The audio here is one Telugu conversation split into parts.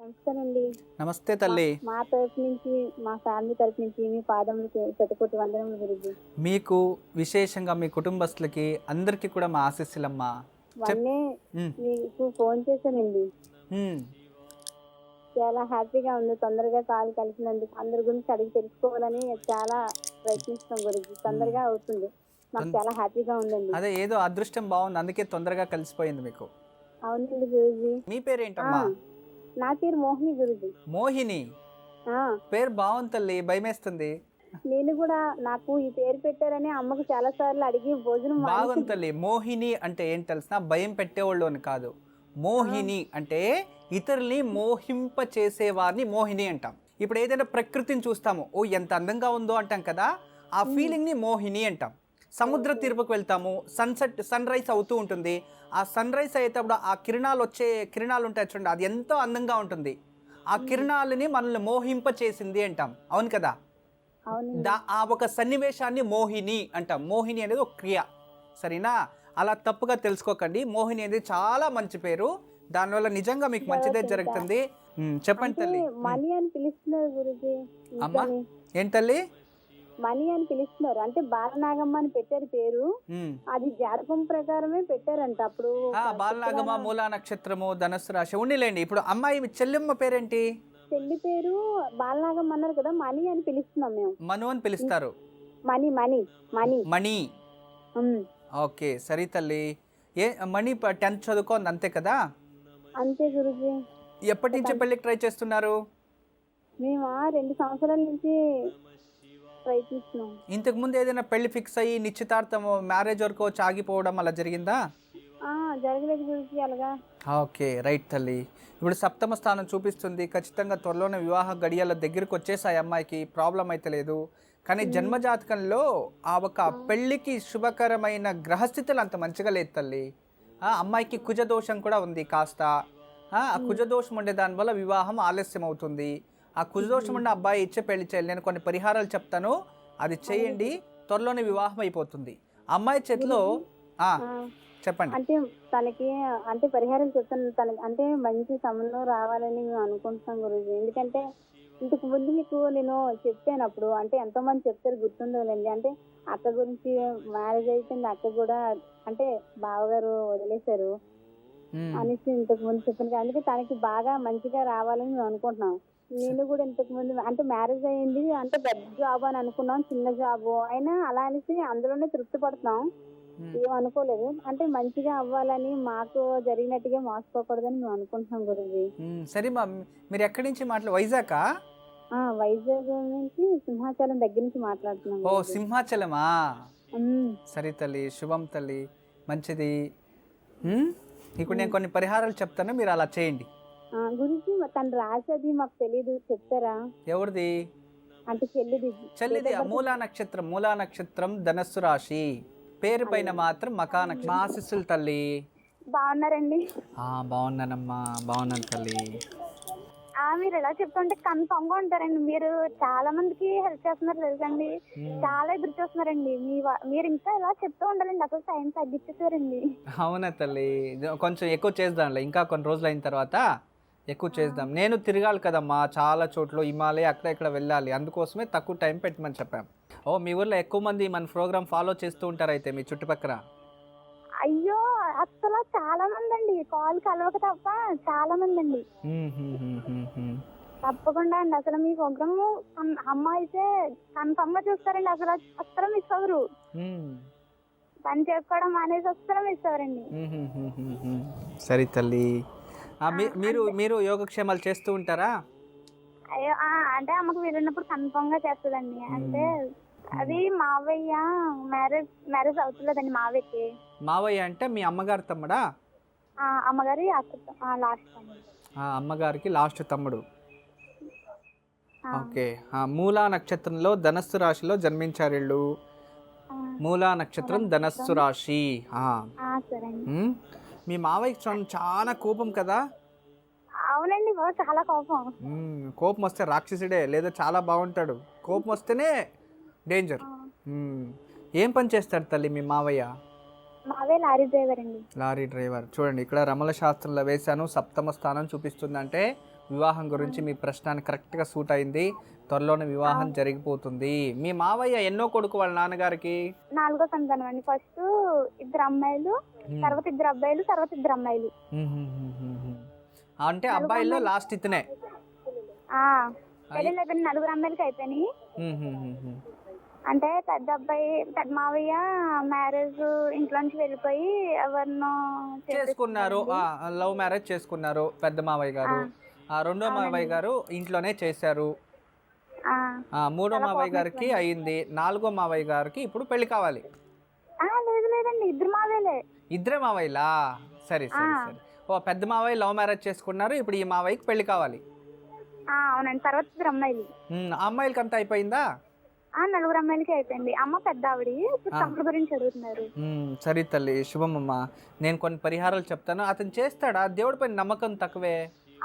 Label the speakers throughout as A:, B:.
A: నమస్కారం అండి.
B: నమస్తే తల్లి.
A: మా తరపు నుంచి, మా ఫ్యామిలీ తరపు నుంచి మీ పాదములకి శతకోటి వందనములు గురుజీ.
B: మీకు విశేషంగా మీ కుటుంబస్తులకి అందరికీ కూడా మా ఆశీస్సులమ్మా.
A: మొన్నే మీకు ఫోన్ చేశానండి. చాలా హ్యాపీగా ఉంది. తొందరగా కాల్ కలిసినందుకు అందరి గురించి అడిగి తెలుసుకోవాలని చాలా ప్రయత్నిస్తాం గురుజీ. తొందరగా అవుతుంది. మాకు చాలా హ్యాపీగా ఉందండి.
B: అదే ఏదో అదృష్టం బాగుంది, అందుకే తొందరగా కలిసిపోయింది మీకు.
A: అవునండి గురుజీ.
B: మీ పేరేంటమ్మా?
A: నా పేరు మోహిని గురుజీ.
B: మోహిని పేరు బాగుంది తల్లి, భయమేస్తుంది.
A: నేను కూడా నాకు ఈ పేరు పెట్టారని అమ్మకు చాలా సార్లు అడిగి భోజనం
B: బాగుంది తల్లి. మోహిని అంటే ఏం తెలిసిన, భయం పెట్టేవాళ్ళు అని కాదు. మోహిని అంటే ఇతరుల్ని మోహింప చేసేవారిని మోహిని అంటాం. ఇప్పుడు ఏదైనా ప్రకృతిని చూస్తాము, ఓ ఎంత అందంగా ఉందో అంటాం కదా, ఆ ఫీలింగ్ని మోహిని అంటాం. సముద్ర తీర్పుకు వెళ్తాము, సన్ రైజ్ అవుతూ ఉంటుంది. ఆ సన్ రైజ్ అయ్యేటప్పుడు ఆ కిరణాలు ఉంటాయి చూడండి, అది ఎంతో అందంగా ఉంటుంది. ఆ కిరణాలని మనల్ని మోహింప చేసింది అంటాం, అవును కదా. ఆ ఒక సన్నివేశాన్ని మోహిని అంటాం. మోహిని అనేది ఒక క్రియ, సరేనా? అలా తప్పుగా తెలుసుకోకండి. మోహిని అనేది చాలా మంచి పేరు, దానివల్ల నిజంగా మీకు మంచిదే జరుగుతుంది. చెప్పండి తల్లి.
A: మణి అని పిలుస్తున్నారు గురుజీ.
B: అమ్మా ఏంటి తల్లి?
A: మణి అని పిలుస్తున్నారు, అంటే బాలనాగమ్మ అని పెట్టారు పేరు. అది జాతకం ప్రకారమే పెట్టారంట అప్పుడు.
B: బాలనాగమ్మ, మూలా నక్షత్రము, ధనస్సు రాశి ఉండిలేండి. ఇప్పుడు అమ్మాయి చెల్లెమ్మ పేరేంటి?
A: చెల్లి పేరు బాలనాగమ్మ అన్నారు కదా, మణి అని పిలుస్తున్నాం మేము.
B: మను అని పిలుస్తారు.
A: మణి మణి మణి
B: మణి. ఓకే సరే తల్లి. మణి 10th చదువుకోండి అంతే కదా?
A: అంతే గురుజీ.
B: ఎప్పటి నుంచి పెళ్లికి ట్రై చేస్తున్నారు?
A: మేము 2 సంవత్సరాల నుంచి ప్రయత్నిస్తున్నాం.
B: ఇంతకు ముందు ఏదైనా పెళ్లి ఫిక్స్ అయ్యి నిశ్చితార్థం, మ్యారేజ్ వరకు వచ్చి ఆగిపోవడం అలా జరిగిందా?
A: జరగలేదు గురించి అలాగా.
B: ఓకే రైట్ తల్లి. ఇప్పుడు 7వ స్థానం చూపిస్తుంది. ఖచ్చితంగా త్వరలోనే వివాహ గడియల దగ్గరికి వచ్చేసాయి అమ్మాయికి, ప్రాబ్లం అయితే లేదు. కానీ జన్మజాతకంలో ఆ ఒక పెళ్లికి శుభకరమైన గ్రహస్థితులు అంత మంచిగా లేదు తల్లి. అమ్మాయికి కుజదోషం కూడా ఉంది కాస్త. ఆ కుజదోషం ఉండే దానివల్ల వివాహం ఆలస్యం అవుతుంది. ఆ కుజదోషం ఉన్న అబ్బాయి ఇచ్చే పెళ్లి చేయాలి. నేను కొన్ని పరిహారాలు చెప్తాను, అది చేయండి, త్వరలోనే వివాహం అయిపోతుంది. అమ్మాయి చేతిలో చెప్పండి.
A: అంటే తనకి అంటే పరిహారం చెప్తాను. తనకి అంటే మంచి సమయంలో రావాలని మేము అనుకుంటున్నాం గురుజీ. ఎందుకంటే ఇంతకు ముందు మీకు నేను చెప్పాను అప్పుడు, అంటే ఎంతో మంది చెప్తారు గుర్తుండవులేండి. అంటే అక్క గురించి మ్యారేజ్ అయిపోయింది, అక్క కూడా అంటే బావగారు వదిలేశారు అనేసి ఇంతకు ముందు చెప్పాను. అందుకే తనకి బాగా మంచిగా రావాలని మేము అనుకుంటున్నాం. నేను కూడా ఇంతకు ముందు అంటే మ్యారేజ్ అయ్యింది, అంటే పెద్ద జాబ్ అని అనుకున్నాం, చిన్న జాబ్ అయినా అలా అనేసి అందులోనే తృప్తి పడుతున్నాం. ఏం అనుకోలేదు, అంటే మంచిగా అవ్వాలని, మాకు జరిగినట్టుగా మోసపోకూడదని మేము అనుకుంటున్నాం గురుజీ.
B: సరే మా, మీరు ఎక్కడి నుంచి వైజాగ్?
A: వైజాగ్ నుంచి సింహాచలం దగ్గర నుంచి మాట్లాడుతున్నాం.
B: ఓ సింహాచలమా? సరే తల్లి, శుభం తల్లి, మంచిది. ఇప్పుడు నేను కొన్ని పరిహారాలు చెప్తాను, మీరు అలా చేయండి.
A: గురించి తను రాసేది మాకు తెలీదు, చెప్తారా?
B: ఎవరిది?
A: అంటే చెల్లిది.
B: మూలా నక్షత్రం ధనస్సు రాశి, పేరు పైన మాత్రం మకా నక్షత్రం. ఆశీస్సులు తల్లి.
A: బాగున్నారండి?
B: బాగున్నానమ్మా, బాగున్నాను తల్లి.
A: మీరు ఎలా చెప్తుంటే కన్ఫర్మ్ గా ఉంటారండి. మీరు చాలా మందికి హెల్ప్ చేస్తున్నారు తెలుసండి, చాలా ఎదురు చూస్తున్నారండి. మీరు ఇంకా ఎలా చెప్తూ ఉండాలండి, అసలు టైం తగ్గించేసారండి.
B: అవునా తల్లి, కొంచెం ఎక్కువ చేద్దాంలే, ఇంకా కొన్ని రోజులు అయిన తర్వాత ఎక్కువ చేద్దాం. నేను తిరగాలి కదమ్మా, చాలా చోట్ల హిమాలయ అక్కడ ఇక్కడ వెళ్ళాలి, అందుకోసమే తక్కువ టైం పెట్టమని చెప్పాం. మీ ఊర్లో ఎక్కువ మంది మన ప్రోగ్రామ్ ఫాలో చేస్తూ ఉంటారు అయితే మీ చుట్టుపక్కల?
A: అయ్యో అసలు చాలా మంది అండి, కాల్ కలవక తప్ప చాలా మంది అండి. తప్పకుండా అండి, అసలు మీ ప్రోగ్రామ్ అమ్మ అయితే కన్ఫర్మ్ గా చూస్తారండి. అసలు మిస్ అవ్వరు, పని చేసుకోవడం అనేసి అసలు మిస్ అవ్వరండి.
B: సరే తల్లి. మీరు యోగక్షేమాలు చేస్తూ ఉంటారా?
A: అయ్యో అంటే అమ్మకు వెళ్ళినప్పుడు కన్ఫర్మ్ గా చేస్తుందండి. అంటే అది మావయ్య మ్యారేజ్ అవుతుందండి.
B: మావయ్య అంటే మీ అమ్మగారి తమ్ముడా?
A: అమ్మగారి లాస్ట్ తమ్ముడు.
B: అమ్మగారికి లాస్ట్ తమ్ముడు. ఓకే. మూలా నక్షత్రంలో ధనస్సు రాశిలో జన్మించారు వీళ్ళు. మూలా నక్షత్రం ధనస్సు రాశి. మీ మావయ్యకి చాలా కోపం కదా?
A: అవునండి, చాలా కోపం.
B: కోపం వస్తే రాక్షసుడే, లేదా చాలా బాగుంటాడు. కోపం వస్తేనే డేంజర్. ఏం పని చేస్తాడు తల్లి మీ మావయ్య?
A: లారీ డ్రైవర్ అండి.
B: Lorry driver. చూడండి ఇక్కడ రమల శాస్త్రంలో వేశాను, 7వ స్థానం చూపిస్తుంది. అంటే వివాహం గురించి మీ ప్రశ్నాన్ని కరెక్ట్గా సూట్ అయింది. త్వరలోనే వివాహం జరిగిపోతుంది. మీ మావయ్య ఎన్నో కొడుకు వాళ్ళ నాన్నగారికి?
A: 4వ సంతానం అండి. ఫస్ట్ 2 అమ్మాయిలు, తర్వాత 2 అబ్బాయిలు, తర్వాత 2 అమ్మాయిలు.
B: అంటే అబ్బాయిల్లో లాస్ట్ ఇతనే?
A: పెళ్ళిళ్ళు అయిపోయినాయి, 4 అమ్మాయిలకి అయిపోయినాయి. అంటే పెద్ద మావయ్య మ్యారేజ్ ఇంట్లో నుంచి వెళ్ళిపోయి ఎవరినో
B: చేసుకున్నారు, లవ్ మ్యారేజ్ చేసుకున్నారు పెద్ద మావయ్య గారు. రెండో మావయ్య గారు ఇంట్లోనే చేశారు. మూడో మావయ్య గారికి అయింది. 4వ మావయ్య గారికి ఇప్పుడు పెళ్లి కావాలి.
A: లేదండి, 2 మావయ్యలే.
B: 2 మావయ్యలా? సరే సరే సరే. పెద్ద మావయ్య లవ్ మ్యారేజ్ చేసుకున్నారు, ఇప్పుడు ఈ మావయ్యకి పెళ్లి కావాలి.
A: అవునండి. తర్వాత 2 అమ్మాయిలు.
B: అమ్మాయిలకి అంతా అయిపోయిందా?
A: 4 అమ్మాయిలకి అయిపోయింది. అమ్మ పెద్ద ఆవిడ, తమ్ముడు గురించి అడుగుతున్నారు.
B: సరే తల్లి, శుభమమ్మ. నేను కొన్ని పరిహారాలు చెప్తాను, అతను చేస్తాడా? దేవుడి పైన నమ్మకం తక్కువే.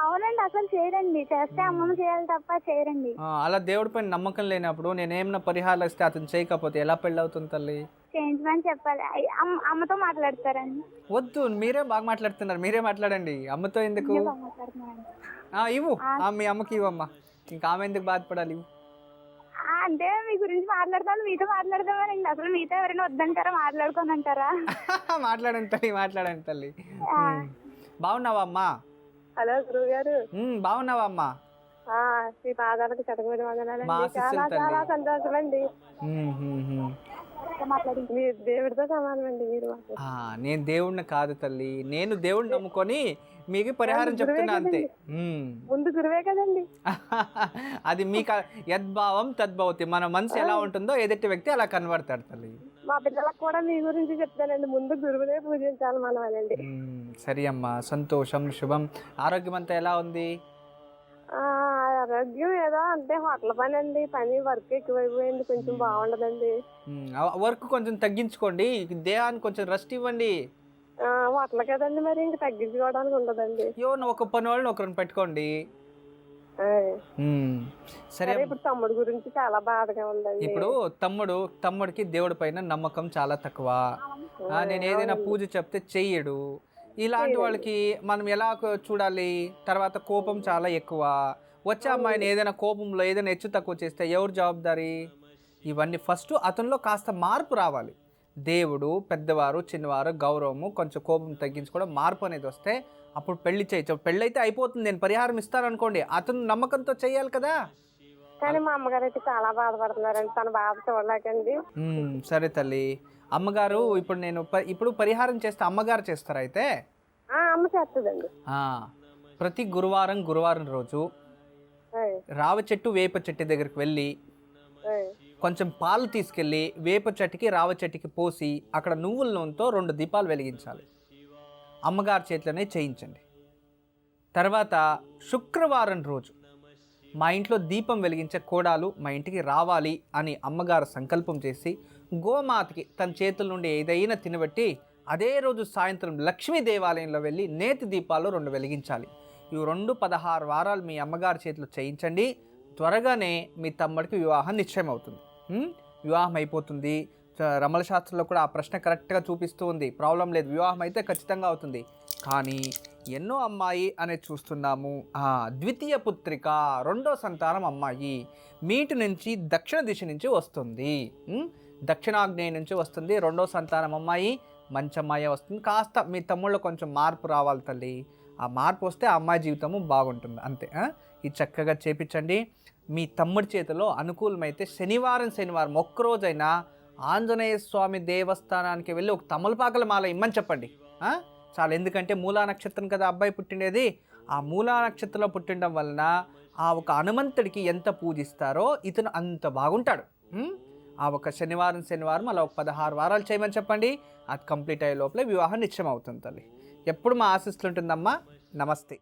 A: అవునండి, అసలు చేయరండి. చేస్తే అమ్మమ్మ చేయాలి తప్ప చేయరండి.
B: అలా దేవుడి పైన నమ్మకం లేనప్పుడు నేనేమన్నా పరిహారాలు ఇస్తే అతను చేయకపోతే ఎలా పెళ్ళి అవుతుంది తల్లి?
A: చేయించమని చెప్పాలి. అమ్మతో మాట్లాడతారండి.
B: వద్దు, మీరే బాగా మాట్లాడుతున్నారు, మీరే మాట్లాడండి. అమ్మతో ఎందుకు? ఇవ్వు, మీ అమ్మకి ఇవ్వమ్మా. ఇంకా ఆమె ఎందుకు బాధపడాలి?
A: అంటే మీ గురించి మాట్లాడతాను, మీతో మాట్లాడదామని. అసలు మీతో ఎవరైనా వద్దంటారా, మాట్లాడుకోనంటారా?
B: మాట్లాడండి తల్లి. బాగున్నావా అమ్మా?
C: హలో గురువు గారు.
B: బాగున్నావా అమ్మా?
C: మీ పాదాలకు చదవడం
B: మా
C: చాలా చాలా సంతోషం అండి.
A: మీరు
C: దేవుడితో సమానం అండి మీరు.
B: నేను దేవుడిని కాదు తల్లి, నేను దేవుడిని నమ్ముకొని మీకు పరిహారం చెప్తున్నా అంతే.
C: ముందు గురువే కదండి.
B: అది మీకు యద్భావం తద్భవతి. మన మనసు ఎలా ఉంటుందో ఎదుటి వ్యక్తి అలా కనబడతాడు తల్లి.
C: మా పిల్లలకు కూడా మీ గురించి చెప్తానండి, ముందు గురువునే పూజించాలి మనం అనండి.
B: సరే అమ్మా, సంతోషం, శుభం. ఆరోగ్యం అంతా ఎలా ఉంది?
C: ఆరోగ్యం ఏదో అంటే హోటల్ పని అండి, వర్క్ ఎక్కువైపోయింది, కొంచెం బాగుండదండి.
B: వర్క్ కొంచెం తగ్గించుకోండి, దేహానికి కొంచెం రెస్ట్ ఇవ్వండి.
C: హోటల్ కదండి, మరి ఇంకా తగ్గించుకోవడానికి ఉండదండి.
B: ఒక పని వాళ్ళని ఒకరిని పెట్టుకోండి. సరే.
C: ఇప్పుడు తమ్ముడు గురించి చాలా బాధగా ఉందండి.
B: ఇప్పుడు తమ్ముడికి దేవుడి పైన నమ్మకం చాలా తక్కువ. నేను ఏదైనా పూజ చెప్తే చెయ్యడు. ఇలాంటి వాళ్ళకి మనం ఎలా చూడాలి? తర్వాత కోపం చాలా ఎక్కువ. వచ్చే అమ్మాయిని ఏదైనా కోపంలో ఏదైనా హెచ్చు తక్కువ చేస్తే ఎవరు జవాబుదారీ? ఇవన్నీ ఫస్ట్ అతనిలో కాస్త మార్పు రావాలి. దేవుడు, పెద్దవారు, చిన్నవారు, గౌరవము, కొంచెం కోపం తగ్గించుకోవడం, మార్పు అనేది వస్తే అప్పుడు పెళ్లి చేయొచ్చు. పెళ్ళి అయితే అయిపోతుంది, నేను పరిహారం ఇస్తాను అనుకోండి, అతను నమ్మకంతో చెయ్యాలి కదా.
C: కానీ మా అమ్మగారు అయితే చాలా బాధపడుతున్నారండి, తన బాధ చూడలేకండి.
B: సరే తల్లి. అమ్మగారు ఇప్పుడు పరిహారం చేస్తే అమ్మగారు చేస్తారా? అయితే
C: అమ్మ చేస్తుందండి.
B: ప్రతి గురువారం రోజు రావ చెట్టు, వేప చెట్టు దగ్గరికి వెళ్ళి కొంచెం పాలు తీసుకెళ్ళి వేప చెట్టుకి, రావ చెట్టుకి పోసి అక్కడ నువ్వుల నూనెతో 2 దీపాలు వెలిగించాలి. అమ్మగారి చేతిలోనే చేయించండి. తర్వాత శుక్రవారం రోజు మా ఇంట్లో దీపం వెలిగించే కోడాలు మా ఇంటికి రావాలి అని అమ్మగారు సంకల్పం చేసి గోమాతకి తన చేతుల నుండి ఏదైనా తినబెట్టి అదే రోజు సాయంత్రం లక్ష్మీ దేవాలయంలో వెళ్ళి నేతి దీపాలు 2 వెలిగించాలి. ఇవి 16 వారాలు మీ అమ్మగారి చేతిలో చేయించండి. త్వరగానే మీ తమ్ముడికి వివాహం నిశ్చయం అవుతుంది. వివాహం అయిపోతుంది. రమల శాస్త్రంలో కూడా ఆ ప్రశ్న కరెక్ట్గా చూపిస్తూ ఉంది. ప్రాబ్లం లేదు, వివాహం అయితే ఖచ్చితంగా అవుతుంది. కానీ ఎన్నో అమ్మాయి అనేది చూస్తున్నాము. ద్వితీయ పుత్రిక, 2వ సంతానం అమ్మాయి మీటి నుంచి దక్షిణ దిశ నుంచి వస్తుంది, దక్షిణాగ్నేయ నుంచి వస్తుంది. 2వ సంతానం అమ్మాయి మంచి అమ్మాయి వస్తుంది. కాస్త మీ తమ్ముళ్ళు కొంచెం మార్పు రావాలి తల్లి. ఆ మార్పు వస్తే ఆ అమ్మాయి జీవితము బాగుంటుంది అంతే. ఇది చక్కగా చేపించండి. మీ తమ్ముడి చేతిలో అనుకూలమైతే శనివారం ఒక్కరోజైనా ఆంజనేయ స్వామి దేవస్థానానికి వెళ్ళి ఒక తమలపాకల మాల ఇమ్మని చెప్పండి చాలా. ఎందుకంటే మూలా నక్షత్రం కదా అబ్బాయి పుట్టిండేది. ఆ మూలా నక్షత్రంలో పుట్టిండడం వలన ఆ ఒక హనుమంతుడికి ఎంత పూజిస్తారో ఇతను అంత బాగుంటాడు. ఆ ఒక శనివారం అలా ఒక 16 వారాలు చేయమని చెప్పండి. అది కంప్లీట్ అయ్యే లోపలే వివాహం నిశ్చయం అవుతుంది తల్లి. ఎప్పుడు మా ఆశీస్సులు ఉంటుందమ్మా. నమస్తే.